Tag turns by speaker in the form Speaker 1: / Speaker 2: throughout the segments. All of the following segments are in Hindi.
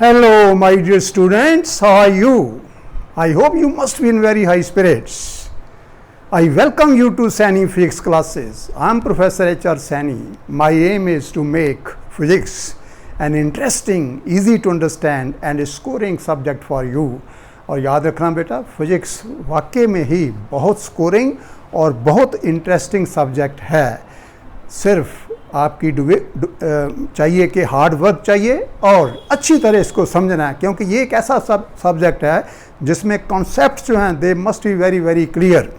Speaker 1: Hello, my dear students. How are you? I hope you must be in very high spirits. I welcome you to Sani Physics classes. I am Professor H.R. Sani. My aim is to make physics an interesting, easy to understand and scoring subject for you. और याद रखना बेटा, फिजिक्स वाकई में ही बहुत स्कोरिंग और बहुत इंटरेस्टिंग सब्जेक्ट है. सिर्फ आपकी चाहिए कि हार्ड वर्क चाहिए और अच्छी तरह इसको समझना है, क्योंकि ये एक ऐसा सब्जेक्ट है जिसमें कॉन्सेप्ट्स जो हैं they must be very very clear.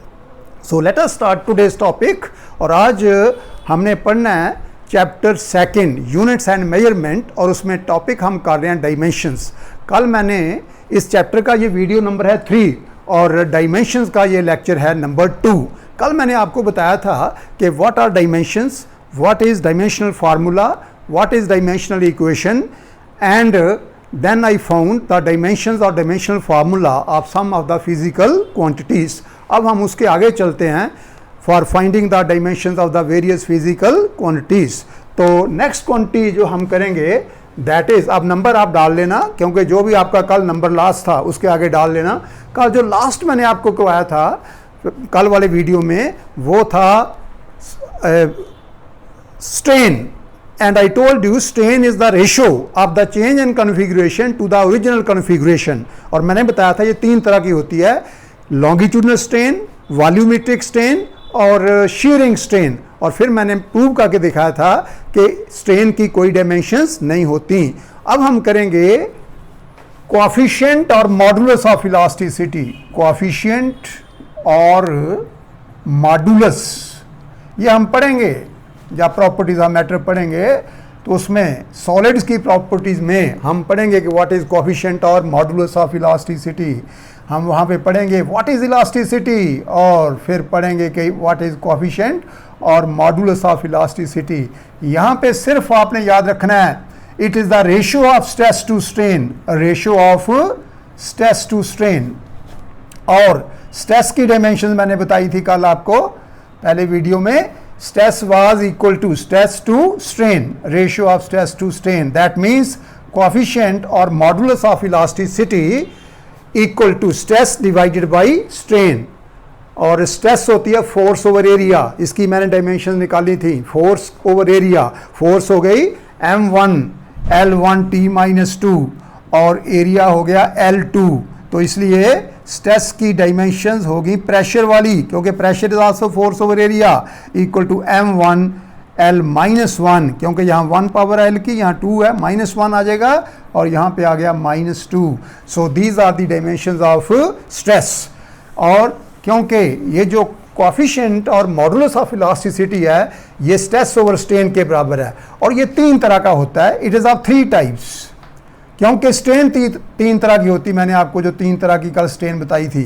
Speaker 1: So let us start today's topic. और आज हमने पढ़ना है chapter second, units and measurement, और उसमें टॉपिक हम कर रहे हैं डायमेंशंस. कल मैंने इस चैप्टर का ये वीडियो नंबर है 3 और डायमेंशंस का ये लेक्चर है नंबर 2. कल मैंने आपको बताया था कि what are dimensions, what is dimensional formula, what is dimensional equation, and then I found the dimensions or dimensional formula of some of the physical quantities. अब हम उसके आगे चलते हैं for finding the dimensions of the various physical quantities. तो next quantity जो हम करेंगे that is, अब नंबर आप डाल लेना, क्योंकि जो भी आपका कल नंबर लास्ट था उसके आगे डाल लेना. कल जो लास्ट मैंने आपको कहवाया था कल वाले वीडियो में वो था strain, and I told you strain is the ratio of the change in configuration to the original configuration. और मैंने बताया था ये 3 तरह की होती है, longitudinal strain, volumetric strain और shearing strain. और फिर मैंने प्रूव करके दिखाया था कि strain की कोई dimensions नहीं होती. अब हम करेंगे coefficient और modulus of elasticity. coefficient और modulus ये हम पढ़ेंगे जब प्रॉपर्टीज ऑफ मैटर पढ़ेंगे, तो उसमें सॉलिड्स की प्रॉपर्टीज में हम पढ़ेंगे कि व्हाट इज कोएफिशिएंट और मॉडुलस ऑफ इलास्टिसिटी. हम वहाँ पे पढ़ेंगे व्हाट इज इलास्टिसिटी और फिर पढ़ेंगे कि व्हाट इज कोएफिशिएंट और मॉडुलस ऑफ इलास्टिसिटी. यहाँ पे सिर्फ आपने याद रखना है it is the ratio of stress to strain, ratio of stress to strain. और स्ट्रेस की डायमेंशन मैंने बताई थी कल आपको पहले वीडियो में. Stress was equal to stress to strain, ratio of stress to strain. That means coefficient or modulus of elasticity equal to stress divided by strain. और stress होती है force over area. इसकी मैंने dimension निकाली थी. force over area, force हो गई m1 L1 T minus 2 और area हो गया L2. तो इसलिए स्ट्रेस की डायमेंशंस होगी प्रेशर वाली, क्योंकि pressure is also force over area equal to m1 L minus 1, क्योंकि यहाँ 1 पावर L की यहाँ 2 है, माइनस 1 आ जाएगा और यहाँ पे आ गया minus 2. So these are the dimensions of stress. और क्योंकि ये जो कोएफिशिएंट और मॉडुलस ऑफ इलास्टिसिटी है ये स्ट्रेस ओवर स्ट्रेन के बराबर है. और ये 3 तरह का होता है. इट इज़ ऑफ 3 टाइप्स, क्योंकि स्ट्रेन 3 तरह की होती. मैंने आपको जो 3 तरह की कल स्ट्रेन बताई थी,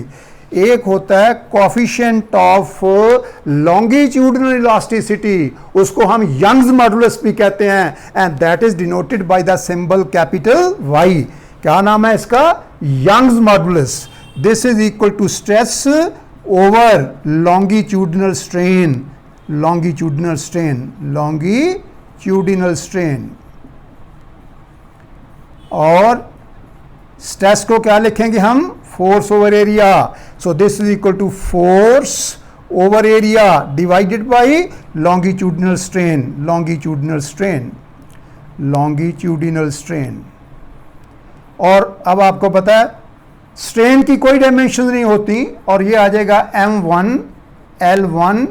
Speaker 1: एक होता है कोएफिशिएंट ऑफ लॉन्गिट्यूडिनल इलास्टिसिटी, उसको हम यंग्स मॉडुलस भी कहते हैं, and that is denoted by the symbol capital Y. क्या नाम है इसका? Young's modulus. This is equal to stress over longitudinal strain, longitudinal strain, longitudinal strain. और स्ट्रेस को क्या लिखेंगे हम? Force over area. So this is equal to force over area divided by longitudinal strain, longitudinal strain, longitudinal strain. और अब आपको पता है स्ट्रेन की कोई डायमेंशन नहीं होती, और ये आ जाएगा m1 L1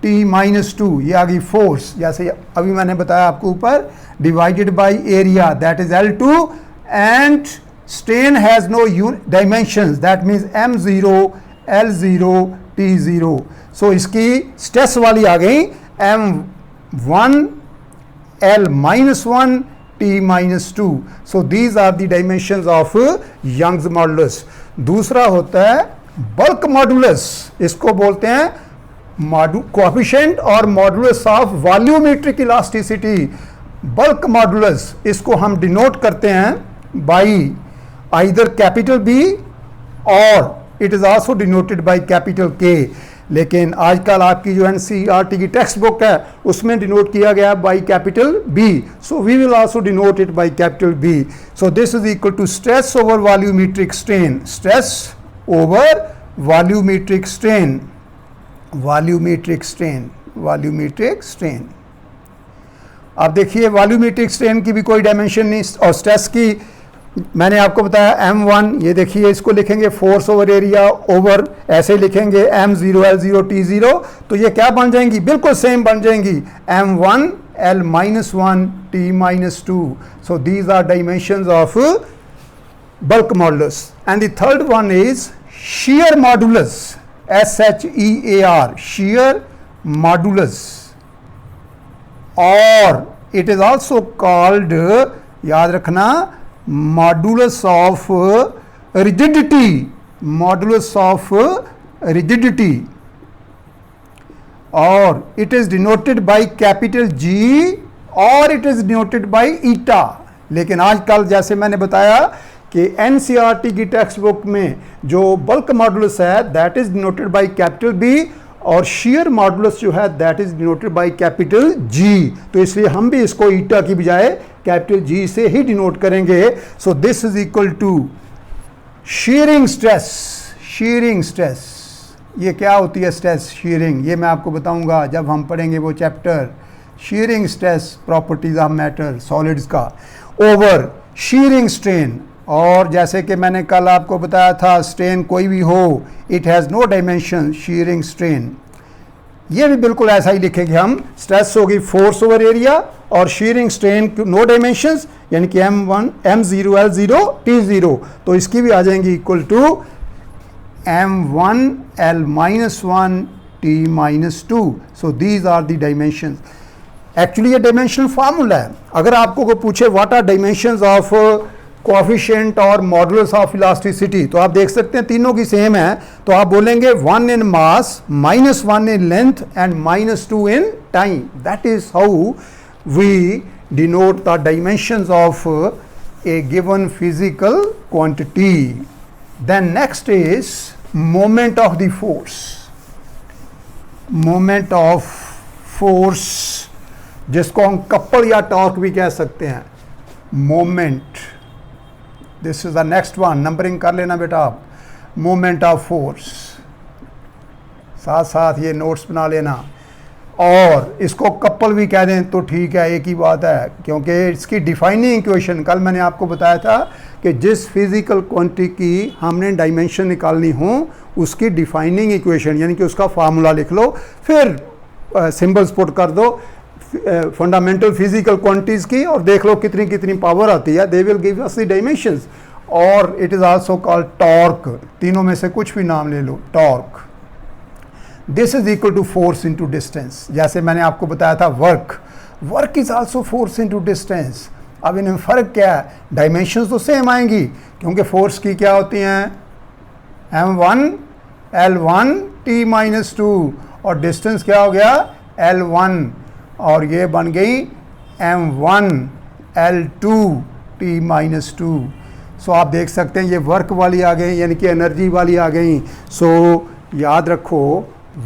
Speaker 1: T माइनस 2, ये आ गई फोर्स, जैसे अभी मैंने बताया आपको ऊपर, divided by area that is L2, and strain has no dimensions, that means m0 L0 T0. So इसकी स्ट्रेस वाली आ गई m1 L minus 1 T minus 2. So these are the dimensions of Young's modulus. दूसरा होता है बल्क मॉडुलस, इसको बोलते हैं कोएफिशिएंट और modulus of volumetric elasticity. Bulk modulus इसको हम डिनोट करते हैं बाय आइदर कैपिटल B और it is also denoted by capital K. लेकिन आजकल आपकी जो एनसीईआरटी की टेक्स्ट बुक है उसमें डिनोट किया गया by capital B, so we will also denote it by capital B. So this is equal to stress over volumetric strain, stress over volumetric strain, volumetric strain, volumetric strain. अब देखिए वॉल्यूमेट्रिक स्ट्रेन की भी कोई डायमेंशन नहीं, और स्ट्रेस की मैंने आपको बताया m1, ये देखिए इसको लिखेंगे फोर्स ओवर एरिया ओवर, ऐसे लिखेंगे m0 L0 T0, तो ये क्या बन जाएंगी, बिल्कुल सेम बन जाएंगी, m1 L-1 T-2. So these are dimensions of bulk modulus. And the third one is shear modulus, SHEAR, shear modulus, or it is also called, याद रखना, modulus of rigidity, modulus of rigidity, or it is denoted by capital G or it is denoted by eta. लेकिन आजकल जैसे मैंने बताया कि एनसीईआरटी की टेक्स्ट बुक में जो बल्क मॉडुलस है that is denoted by capital B, और शेयर मॉडुलस जो है that is denoted by capital G. तो इसलिए हम भी इसको ईटा की बजाय कैपिटल जी से ही डिनोट करेंगे. So this is equal to shearing stress, shearing stress. ये क्या होती है स्ट्रेस शीयरिंग, ये मैं आपको बताऊंगा जब हम पढ़ेंगे वो chapter shearing stress, properties of matter solids का, ओवर शीयरिंग स्ट्रेन. और जैसे कि मैंने कल आपको बताया था स्ट्रेन कोई भी हो, it has no dimension, shearing strain. ये भी बिल्कुल ऐसा ही लिखेंगे हम, स्ट्रेस होगी फोर्स ओवर एरिया और शीयरिंग स्ट्रेन नो डायमेंशंस, यानी कि m1 m0 L0 T0, तो इसकी भी आ जाएंगी equal to m1 L-1 T-2. So these are the dimensions. Actually ये डायमेंशनल फार्मूला है. अगर आपको को पूछे what are dimensions of coefficient और मॉडुलस ऑफ इलास्टिसिटी, तो आप देख सकते हैं तीनों की सेम है. तो आप बोलेंगे 1 in mass, -1 in length and -2 in time. That is how we denote the dimensions of a given physical quantity. Then next is moment of the force, moment of force जिसको हम कपल या टॉर्क भी कह सकते हैं. Moment, this is the next one, numbering कर लेना बेटा आप. मोमेंट ऑफ फोर्स, साथ साथ ये नोट्स बना लेना. और इसको कपल भी कह दें तो ठीक है, एक ही बात है, क्योंकि इसकी डिफाइनिंग इक्वेशन कल मैंने आपको बताया था कि जिस फिजिकल क्वांटिटी की हमने डायमेंशन निकालनी हो उसकी डिफाइनिंग इक्वेशन यानी कि उसका फार्मूला लिख लो, फिर सिंबल्स पुट कर दो फंडामेंटल फिजिकल क्वांटिटीज की, और देख लो कितनी कितनी पावर आती है. They will give us the dimensions. और it is also called torque, तीनों में से कुछ भी नाम ले लो, torque. This is equal to force into distance. जैसे मैंने आपको बताया था work, work is also force into distance. अब इनमें फ़र्क क्या है, डायमेंशंस तो सेम आएंगी क्योंकि फोर्स की क्या होती हैं, m1 L1 T-2, और डिस्टेंस क्या हो गया L1, और ये बन गई m1 L2 T-2. सो आप देख सकते हैं ये वर्क वाली आ गई यानी कि एनर्जी वाली आ गई. सो याद रखो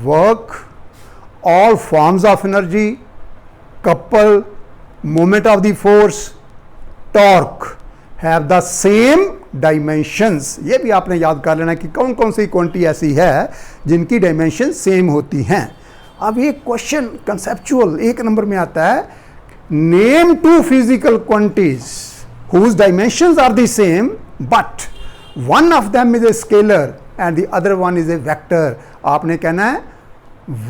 Speaker 1: work, all forms of energy, couple, moment of the force, torque have the same dimensions. ये भी आपने याद कर लेना कि कौन कौन सी क्वांटिटी ऐसी है जिनकी डायमेंशन सेम होती हैं. अब ये क्वेश्चन कंसेप्चुअल 1 नंबर में आता है, name 2 physical quantities whose dimensions are the same but one of them is a scalar and the other one is a vector. आपने कहना है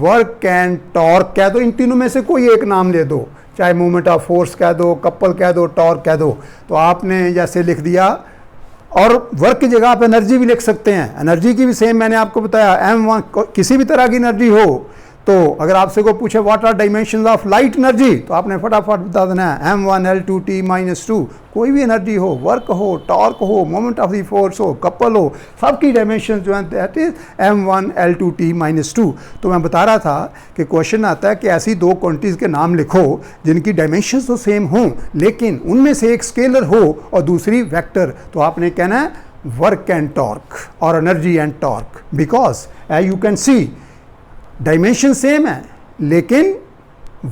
Speaker 1: वर्क एंड टॉर्क कह दो, इन तीनों में से कोई एक नाम ले दो, चाहे मोमेंट ऑफ फोर्स कह दो, कपल कह दो, टॉर्क कह दो. तो आपने जैसे लिख दिया, और वर्क की जगह आप एनर्जी भी लिख सकते हैं. एनर्जी की भी सेम मैंने आपको बताया, m1 किसी भी तरह की एनर्जी हो, तो अगर आपसे को पूछे what are dimensions of light energy, तो आपने फटाफट बता देना है m1 L2 T-2. कोई भी एनर्जी हो, वर्क हो, टॉर्क हो, मोमेंट ऑफ द फोर्स हो, कपल हो, सबकी डायमेंशन जो है that is m1 L2 T-2. तो मैं बता रहा था कि क्वेश्चन आता है कि ऐसी 2 क्वांटिटीज़ के नाम लिखो जिनकी डायमेंशन तो सेम हों लेकिन उनमें से एक स्केलर हो और दूसरी वेक्टर. तो आपने कहना है वर्क एंड टॉर्क और energy and torque, because as you can see dimension same है, लेकिन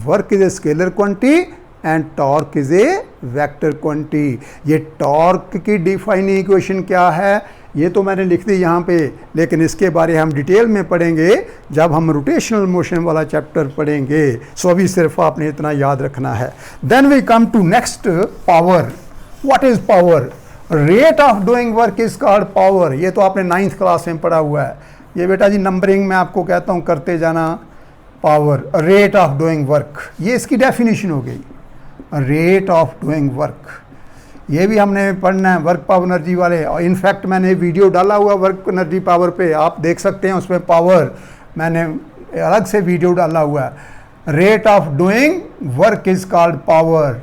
Speaker 1: work is a scalar quantity and torque is a vector quantity. ये टॉर्क की डिफाइनिंग इक्वेशन क्या है ये तो मैंने लिख दी यहाँ पे, लेकिन इसके बारे हम डिटेल में पढ़ेंगे जब हम रोटेशनल मोशन वाला चैप्टर पढ़ेंगे। सो अभी सिर्फ आपने इतना याद रखना है। Then we come to next, power. What is power? Rate of doing work is called power. ये तो आपने 9th क्लास में पढ़ा हुआ है। ये बेटा जी नंबरिंग में आपको कहता हूँ करते जाना। Power, rate of doing work, ये इसकी डेफिनेशन हो गई, रेट ऑफ डूइंग वर्क। ये भी हमने पढ़ना है वर्क पावर एनर्जी वाले, और इनफैक्ट मैंने वीडियो डाला हुआ वर्क एनर्जी पावर पे, आप देख सकते हैं उसमें पावर मैंने अलग से वीडियो डाला हुआ है। Rate of doing work is called power.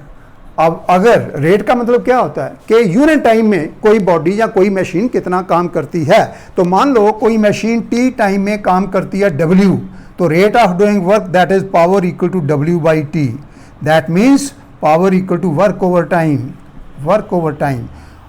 Speaker 1: अब अगर रेट का मतलब क्या होता है कि यूनिट टाइम में कोई बॉडी या कोई मशीन कितना काम करती है, तो मान लो कोई मशीन टी टाइम में काम करती है W, तो rate of doing work that is power equal to W/T। That means power equal to work over time, work over time.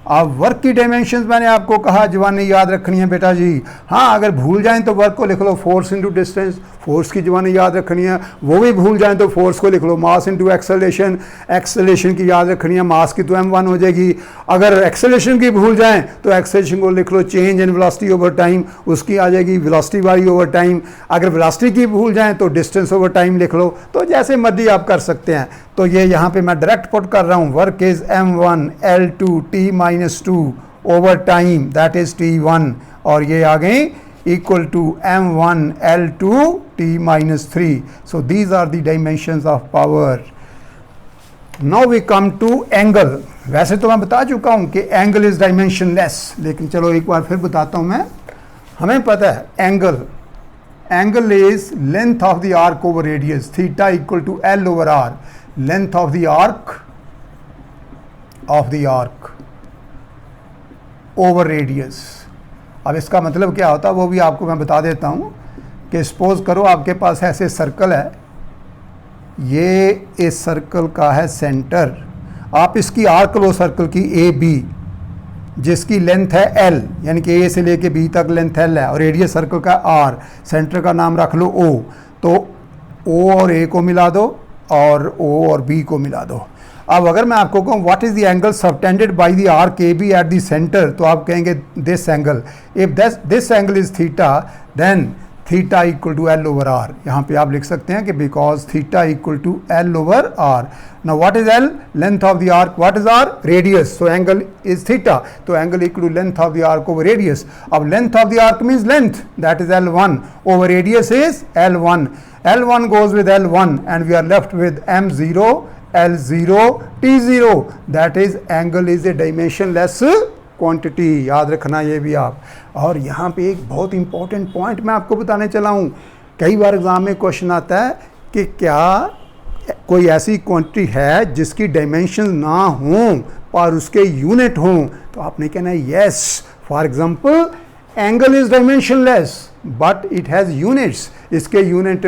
Speaker 1: अब वर्क की डायमेंशंस मैंने आपको कहा जवानी याद रखनी है बेटा जी। हाँ, अगर भूल जाएं तो वर्क को लिख लो फोर्स इंटू डिस्टेंस, फोर्स की जवानी याद रखनी है। वो भी भूल जाएं तो फोर्स को लिख लो मास इंटू एक्सेलरेशन, एक्सेलरेशन की याद रखनी है, मास की तो m1 हो जाएगी। अगर एक्सेलरेशन की भूल जाएं तो एक्सेलरेशन को लिख लो change in velocity over time, उसकी आ जाएगी वेलोसिटी वाई ओवर टाइम। अगर वेलोसिटी की भूल जाएं तो डिस्टेंस ओवर टाइम लिख लो, तो जैसे मर्जी आप कर सकते हैं। तो ये यहाँ पे मैं डायरेक्ट पुट कर रहा हूँ, work is m1 L2 T-2 over time that is T1, और ये आ गई equal to m1 L2 T-3। So these are the dimensions of power. Now we come to angle. वैसे तो मैं बता चुका हूँ कि एंगल इज डायमेंशनलेस, लेकिन चलो एक बार फिर बताता हूँ मैं। हमें पता है angle is length of the arc over radius, theta equal to L over R, length of the arc over radius. अब इसका मतलब क्या होता है वो भी आपको मैं बता देता हूँ कि सपोज करो आपके पास ऐसे सर्कल है, ये इस सर्कल का है सेंटर, आप इसकी आर्क लो सर्कल की AB, जिसकी लेंथ है L, यानी कि A से लेके B तक लेंथ L है, और रेडियस सर्कल का R, सेंटर का नाम रख लो O। तो O और A को मिला दो और O और B को मिला दो। अब अगर मैं आपको कहूँ what is the angle subtended by the arc AB at the centre, तो आप कहेंगे this angle. If this angle is theta then theta equal to L over R। यहाँ पे आप लिख सकते हैं कि because theta equal to L over R। Now what is L? Length of the arc. What is R? Radius. So angle is theta, तो angle equal to length of the arc over radius. अब length of the arc means length, that is L1 over radius is L1। L1 goes with L1 and we are left with M0 L0 T0, that is angle is a dimensionless quantity. याद रखना ये भी आप। और यहाँ पे एक बहुत इंपॉर्टेंट पॉइंट मैं आपको बताने चला हूँ। कई बार एग्जाम में क्वेश्चन आता है कि क्या कोई ऐसी क्वांटिटी है जिसकी डायमेंशन ना हों पर उसके यूनिट हों, तो आपने कहना है yes. For example angle is dimensionless but it has units. इसके यूनिट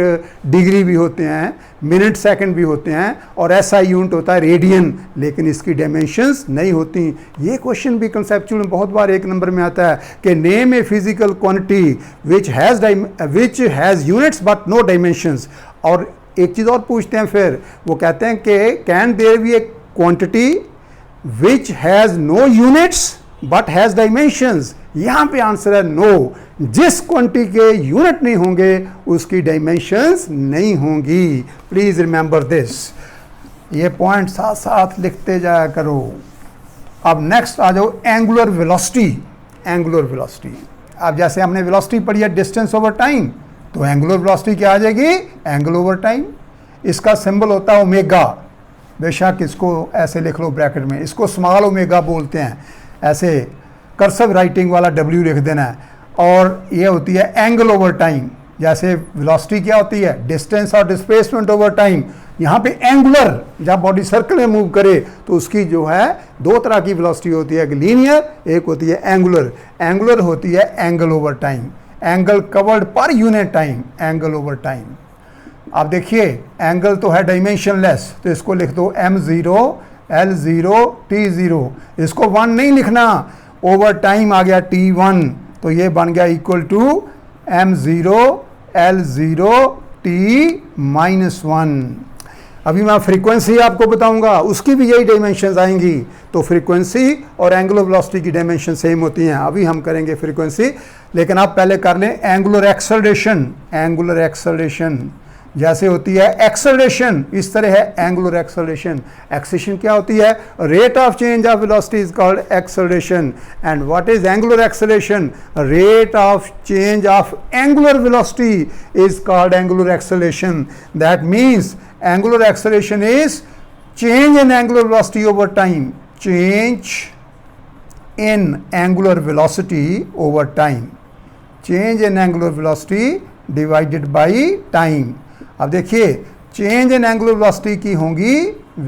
Speaker 1: डिग्री भी होते हैं, मिनट सेकंड भी होते हैं, और ऐसा यूनिट होता है रेडियन, लेकिन इसकी डायमेंशंस नहीं होती। ये क्वेश्चन भी कंसेप्चुअल में बहुत बार 1 नंबर में आता है कि name a physical quantity which has units but no dimensions. और एक चीज़ और पूछते हैं फिर, वो कहते हैं कि can there be a quantity which has no units but has dimensions. यहाँ पे आंसर है नो। जिस क्वांटिटी के यूनिट नहीं होंगे उसकी डायमेंशंस नहीं होंगी। Please remember this. ये पॉइंट साथ साथ लिखते जाया करो। अब नेक्स्ट आ जाओ एंगुलर वेलोसिटी। एंगुलर वेलोसिटी, अब जैसे हमने वेलोसिटी पढ़ी है डिस्टेंस ओवर टाइम, तो एंगुलर वेलोसिटी क्या आ जाएगी? Angle over time. इसका सिंबल होता है ओमेगा। बेशक इसको ऐसे लिख लो ब्रैकेट में, इसको स्मॉल ओमेगा बोलते हैं। ऐसे कर्सिव राइटिंग वाला W लिख देना है। और ये होती है एंगल ओवर टाइम। जैसे वेलोसिटी क्या होती है? डिस्टेंस और डिस्प्लेसमेंट ओवर टाइम। यहाँ पे एंगुलर, जब बॉडी सर्कल में मूव करे तो उसकी जो है 2 तरह की वेलोसिटी होती है, एक लीनियर, एक होती है एंगुलर। एंगुलर होती है angle over time, angle covered per unit time, angle over time. अब देखिए एंगल तो है डायमेंशनलेस, तो इसको लिख दो M0 L0 T0। इसको 1 नहीं लिखना, ओवर टाइम आ गया T1, तो ये बन गया equal to M0 L0 t minus 1। अभी मैं फ्रीक्वेंसी आपको बताऊंगा, उसकी भी यही डायमेंशंस आएंगी। तो फ्रीक्वेंसी और एंगुलर वेलोसिटी की डायमेंशन सेम होती हैं। अभी हम करेंगे फ्रीक्वेंसी, लेकिन आप पहले कर लें एंगुलर एक्सेलरेशन। एंगुलर एक्सेलरेशन जैसे होती है एक्सेलरेशन, इस तरह है एंगुलर एक्सेलरेशन। एक्सेलरेशन क्या होती है? Rate of change of velocity is called acceleration. And what is angular acceleration? Rate of change of angular velocity is called angular acceleration. That means angular acceleration is change in angular velocity over time. Change in angular velocity over time. Change in angular velocity divided by time. अब देखिए change in angular velocity की होंगी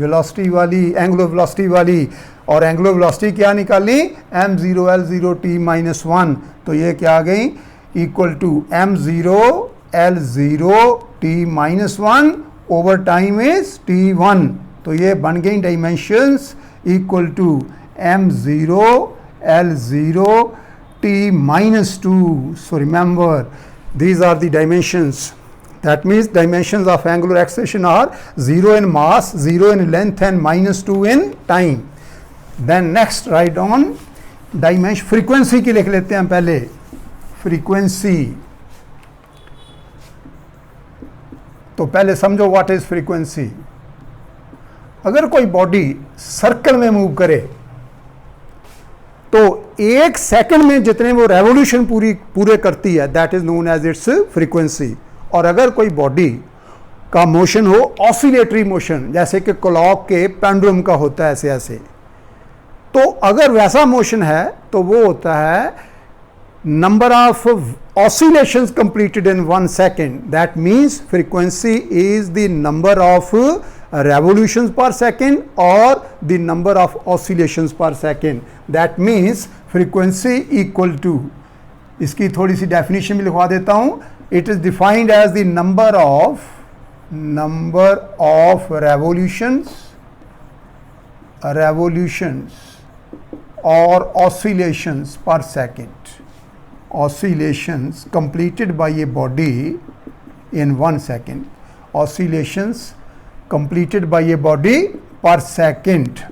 Speaker 1: velocity वाली, angular velocity वाली, और angular velocity क्या निकालनी? m0 L0 t minus 1। तो ये क्या आ गई? Equal to m0 L0 t minus 1 over time is t1। तो ये बन गई डायमेंशंस equal to m0 L0 t minus 2। So remember these are the dimensions. That means dimensions of angular acceleration are 0 in mass, 0 in length and minus 2 in time. Then next write down dimension, frequency की लिख लेते हैं पहले। frequency, तो पहले समझो व्हाट इज फ्रीक्वेंसी। अगर कोई बॉडी सर्कल में मूव करे तो एक सेकंड में जितने वो रेवोल्यूशन पूरे करती है, that is known as its frequency. और अगर कोई बॉडी का मोशन हो ऑसिलेटरी मोशन, जैसे कि क्लॉक के पेंडुलम का होता है ऐसे ऐसे, तो अगर वैसा मोशन है तो वो होता है number of oscillations completed in 1 second. That means frequency is the number of revolutions per second or the number of oscillations per second. That means frequency equal to, इसकी थोड़ी सी definition भी लिखवा देता हूँ। It is defined as the number of revolutions or oscillations per second. Oscillations completed by a body in 1 second. Oscillations completed by a body per second.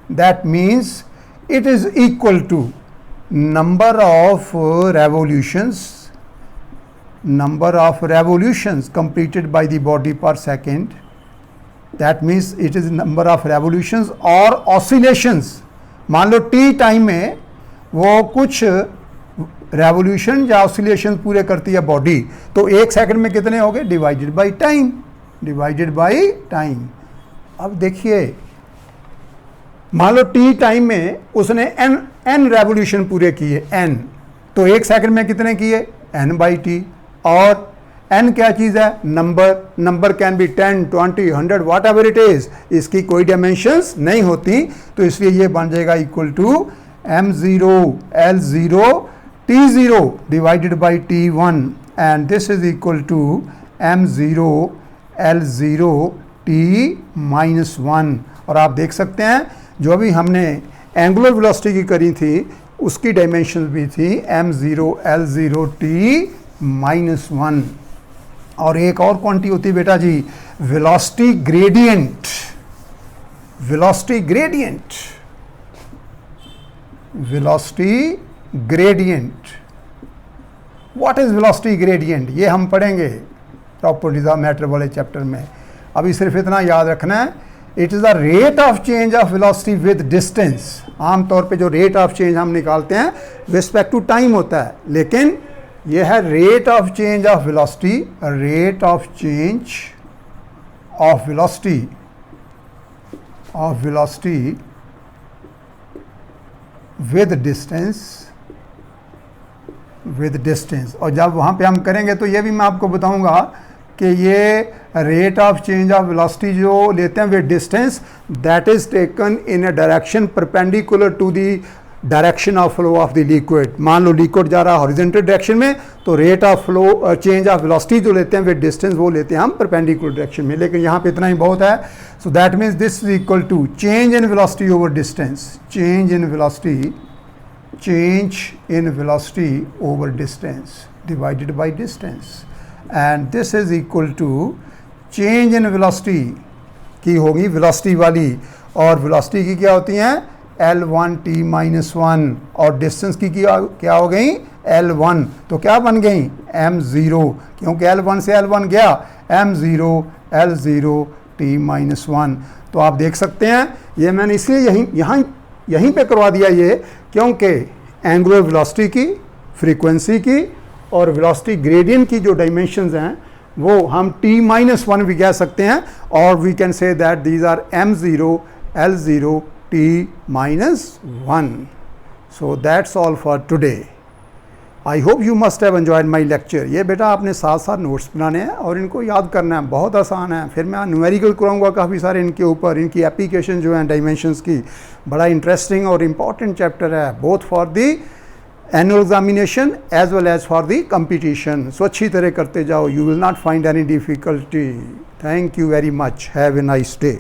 Speaker 1: That means it is equal to number of revolutions completed by the body per second. That means it is number of revolutions or oscillations. मान लो t टाइम में वो कुछ रेवोल्यूशन या ऑसिलेशन पूरे करती है बॉडी, तो एक सेकंड में कितने हो गए? Divided by time. अब देखिए मान लो टी टाइम में उसने एन रेवोल्यूशन पूरे किए, एन, तो एक सेकंड में कितने किए? N by T. और एन क्या चीज़ है? Number can be 10, 20, 100 whatever it is, इसकी कोई डायमेंशंस नहीं होती। तो इसलिए ये बन जाएगा equal to m0 L0 t0 divided by t1, and this is equal to m0 L0 t minus 1। और आप देख सकते हैं जो अभी हमने एंगुलर वेलोसिटी की करी थी उसकी डायमेंशन भी थी m0 L0 t minus 1। और एक और क्वांटिटी होती है बेटा जी, velocity gradient. Velocity gradient, what is velocity gradient? ये हम पढ़ेंगे प्रॉपर्टीज ऑफ मैटर वाले चैप्टर में। अभी सिर्फ इतना याद रखना है, it is the rate of change of velocity with distance. आमतौर पे जो रेट ऑफ चेंज हम निकालते हैं रिस्पेक्ट टू टाइम होता है, लेकिन यह है rate of change of velocity. Rate of change of velocity with distance. और जब वहाँ पे हम करेंगे तो ये भी मैं आपको बताऊंगा कि ये rate of change of velocity जो लेते हैं with distance, that is taken in a direction perpendicular to the direction of flow of the liquid. मान लो लिक्विड जा रहा है हॉरिजॉन्टल डायरेक्शन में, तो rate of flow change of velocity जो लेते हैं विद डिस्टेंस वो लेते हैं हम परपेंडिकुलर डायरेक्शन में। लेकिन यहाँ पे इतना ही बहुत है। So that means this is equal to change in velocity over distance. Change in velocity over distance. divided by distance, and this is equal to change in velocity की होगी velocity वाली, और velocity की क्या होती हैं L1 t minus 1, और distance की क्या हो गई L1, तो क्या बन गई m0, क्योंकि L1 से L1 गया m0 L0 t minus 1। तो आप देख सकते हैं ये मैंने इसलिए यहीं पे करवा दिया ये, क्योंकि एंगुलर वेलोसिटी की, फ्रीक्वेंसी की और वेलोसिटी ग्रेडियंट की जो डायमेंशंस हैं वो हम t-1 भी कह सकते हैं, और we can say that these are m0 L0 t-1। So that's all for today. I hope you must have enjoyed my lecture. ये बेटा आपने साथ साथ नोट्स बनाने हैं और इनको याद करना है, बहुत आसान है। फिर मैं न्यूमेरिकल कराऊंगा काफ़ी सारे इनके ऊपर, इनकी एप्लीकेशन जो हैं डायमेंशंस की। बड़ा इंटरेस्टिंग और इम्पॉर्टेंट चैप्टर है, both for the annual examination as well as for the competition. So अच्छी तरह करते जाओ, you will not find any difficulty. Thank you very much, have a nice day.